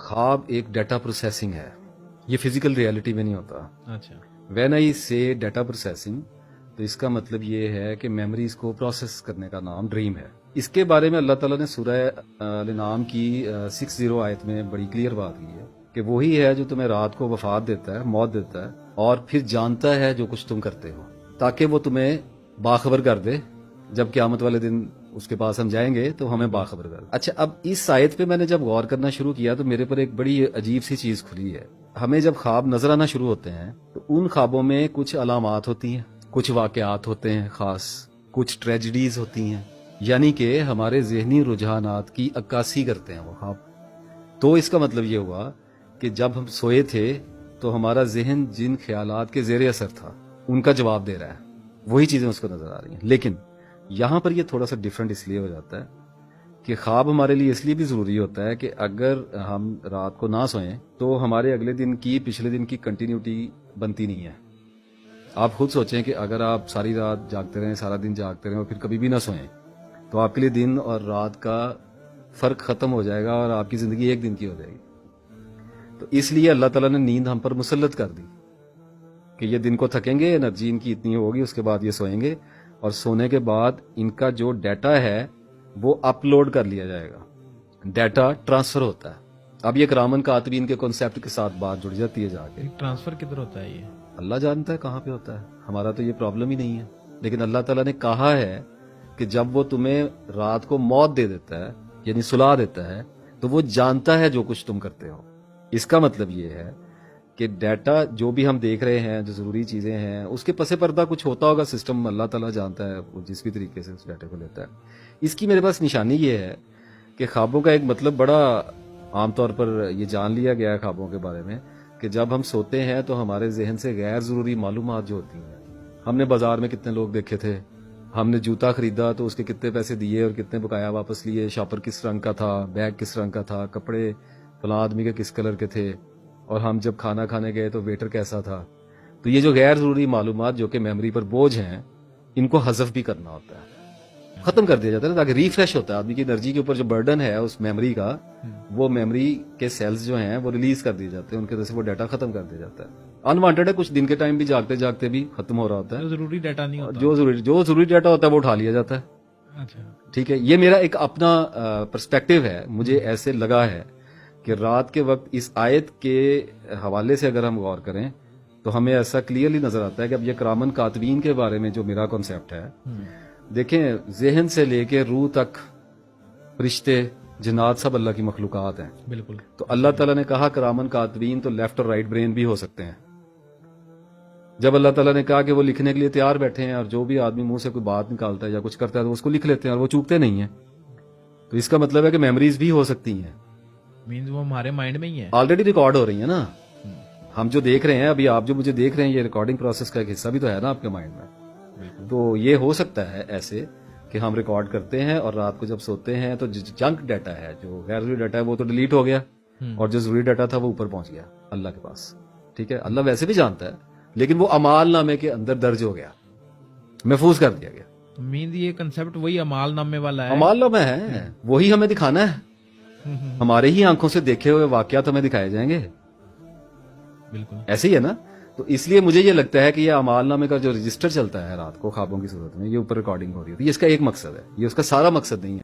خواب ایک data processing ہے, یہ فزیکل ریالٹی میں نہیں ہوتا. اچھا, وین آئی سے ڈیٹا پروسیسنگ تو اس کا مطلب یہ ہے کہ میموریز کو پروسیس کرنے کا نام ڈریم ہے. اس کے بارے میں اللہ تعالیٰ نے سورہ الانعام کی 60 آیت میں بڑی کلیئر بات کی ہے کہ وہی ہے جو تمہیں رات کو وفات دیتا ہے, موت دیتا ہے, اور پھر جانتا ہے جو کچھ تم کرتے ہو, تاکہ وہ تمہیں باخبر کر دے جب قیامت والے دن اس کے پاس ہم جائیں گے تو ہمیں باخبر کر دے. اچھا, اب اس آیت پہ میں نے جب غور کرنا شروع کیا تو میرے پر ایک بڑی عجیب سی چیز کھلی ہے. ہمیں جب خواب نظر آنا شروع ہوتے ہیں تو ان خوابوں میں کچھ علامات ہوتی ہیں, کچھ واقعات ہوتے ہیں خاص, کچھ ٹریجڈیز ہوتی ہیں, یعنی کہ ہمارے ذہنی رجحانات کی عکاسی کرتے ہیں وہ خواب. تو اس کا مطلب یہ ہوا کہ جب ہم سوئے تھے تو ہمارا ذہن جن خیالات کے زیر اثر تھا ان کا جواب دے رہا ہے, وہی چیزیں اس کو نظر آ رہی ہیں. لیکن یہاں پر یہ تھوڑا سا ڈیفرنٹ اس لیے ہو جاتا ہے کہ خواب ہمارے لیے اس لیے بھی ضروری ہوتا ہے کہ اگر ہم رات کو نہ سوئیں تو ہمارے اگلے دن کی پچھلے دن کی کنٹینیوٹی بنتی نہیں ہے. آپ خود سوچیں کہ اگر آپ ساری رات جاگتے رہیں, سارا دن جاگتے رہیں اور پھر کبھی بھی نہ سوئیں تو آپ کے لیے دن اور رات کا فرق ختم ہو جائے گا اور آپ کی زندگی ایک دن کی ہو جائے گی. تو اس لیے اللہ تعالیٰ نے نیند ہم پر مسلط کر دی کہ یہ دن کو تھکیں گے, انرجی ان کی اتنی ہوگی, اس کے بعد یہ سوئیں گے, اور سونے کے بعد ان کا جو ڈیٹا ہے وہ اپلوڈ کر لیا جائے گا, ڈیٹا ٹرانسفر ہوتا ہے. اب یہ کرامن کاتبین کے کنسیپٹ کے ساتھ بات جڑ جاتی ہے جا کے. ٹرانسفر کدھر ہوتا ہے یہ؟ اللہ جانتا ہے کہاں پہ ہوتا ہے, ہمارا تو یہ پرابلم ہی نہیں ہے. لیکن اللہ تعالیٰ نے کہا ہے کہ جب وہ تمہیں رات کو موت دے دیتا ہے یعنی سلا دیتا ہے تو وہ جانتا ہے جو کچھ تم کرتے ہو. اس کا مطلب یہ ہے کہ ڈیٹا جو بھی ہم دیکھ رہے ہیں, جو ضروری چیزیں ہیں, اس کے پس پردہ کچھ ہوتا ہوگا سسٹم, اللہ تعالیٰ جانتا ہے وہ جس بھی طریقے سے اس ڈیٹا کو لیتا ہے. اس کی میرے پاس نشانی یہ ہے کہ خوابوں کا ایک مطلب بڑا عام طور پر یہ جان لیا گیا ہے خوابوں کے بارے میں کہ جب ہم سوتے ہیں تو ہمارے ذہن سے غیر ضروری معلومات جو ہوتی ہیں, ہم نے بازار میں کتنے لوگ دیکھے تھے, ہم نے جوتا خریدا تو اس کے کتنے پیسے دیے اور کتنے بقایا واپس لیے, شاپر کس رنگ کا تھا, بیگ کس رنگ کا تھا, کپڑے فلاں آدمی کے کس کلر کے تھے, اور ہم جب کھانا کھانے گئے تو ویٹر کیسا تھا. تو یہ جو غیر ضروری معلومات جو کہ میموری پر بوجھ ہیں, ان کو حذف بھی کرنا ہوتا ہے, ختم کر دیا جاتا ہے تاکہ ریفریش ہوتا ہے آدمی کی انرجی کے اوپر جو برڈن ہے اس میموری کا, وہ میموری کے سیلز جو ہیں وہ ریلیز کر دیے جاتے ہیں, ان کے وجہ سے وہ ڈیٹا ختم کر دیا جاتا ہے. انوانٹیڈ ہے, کچھ دن کے ٹائم بھی جاگتے جاگتے بھی ختم ہو رہا ہوتا ہے, ضروری ڈیٹا نہیں ہوتا, جو ضروری ڈیٹا ہوتا ہے وہ اٹھا لیا جاتا ہے. اچھا ٹھیک ہے, یہ میرا ایک اپنا پرسپیکٹیو ہے. مجھے ایسے لگا ہے کہ رات کے وقت اس آیت کے حوالے سے اگر ہم غور کریں تو ہمیں ایسا کلیئرلی نظر آتا ہے کہ اب یہ کرامن کاتبین کے بارے میں جو میرا کنسیپٹ ہے, دیکھیں ذہن سے لے کے روح تک فرشتے جنات سب اللہ کی مخلوقات ہیں. بالکل. تو اللہ تعالیٰ نے کہا کرامن کاتبین تو لیفٹ اور رائٹ برین بھی ہو سکتے ہیں. جب اللہ تعالیٰ نے کہا کہ وہ لکھنے کے لیے تیار بیٹھے ہیں اور جو بھی آدمی منہ سے کوئی بات نکالتا ہے یا کچھ کرتا ہے تو اس کو لکھ لیتے ہیں اور وہ چوکتے نہیں ہیں, تو اس کا مطلب ہے کہ میموریز بھی ہو سکتی ہیں, مینز وہ ہمارے مائنڈ میں ہی ہے, آلریڈی ریکارڈ ہو رہی ہیں نا. ہم جو دیکھ رہے ہیں ابھی, آپ جو مجھے دیکھ رہے ہیں, یہ ریکارڈنگ پروسیس کا ایک حصہ بھی تو ہے نا آپ کے مائنڈ میں. تو یہ ہو سکتا ہے ایسے کہ ہم ریکارڈ کرتے ہیں اور رات کو جب سوتے ہیں تو جنک ڈیٹا ہے, جو غیر ضروری ڈیٹا ہے وہ تو ڈیلیٹ ہو گیا, اور جو ضروری ڈیٹا تھا وہ اوپر پہنچ گیا اللہ کے پاس. ٹھیک ہے, اللہ ویسے بھی جانتا ہے, لیکن وہ اعمال نامے کے اندر درج ہو گیا, محفوظ کر دیا گیا. مینز یہ کنسپٹ وہی اعمال نامے والا ہے, اعمال نامہ ہے, وہی ہمیں دکھانا ہے. ہمارے ہی آنکھوں سے دیکھے ہوئے واقعات ہمیں دکھائے جائیں گے. بالکل ایسے ہی ہے نا. تو اس لیے مجھے یہ لگتا ہے کہ یہ اعمال نامے کا جو رجسٹر چلتا ہے رات کو خوابوں کی صورت میں, یہ اوپر ریکارڈنگ ہو رہی ہے. یہ اس کا ایک مقصد ہے, یہ اس کا سارا مقصد نہیں ہے.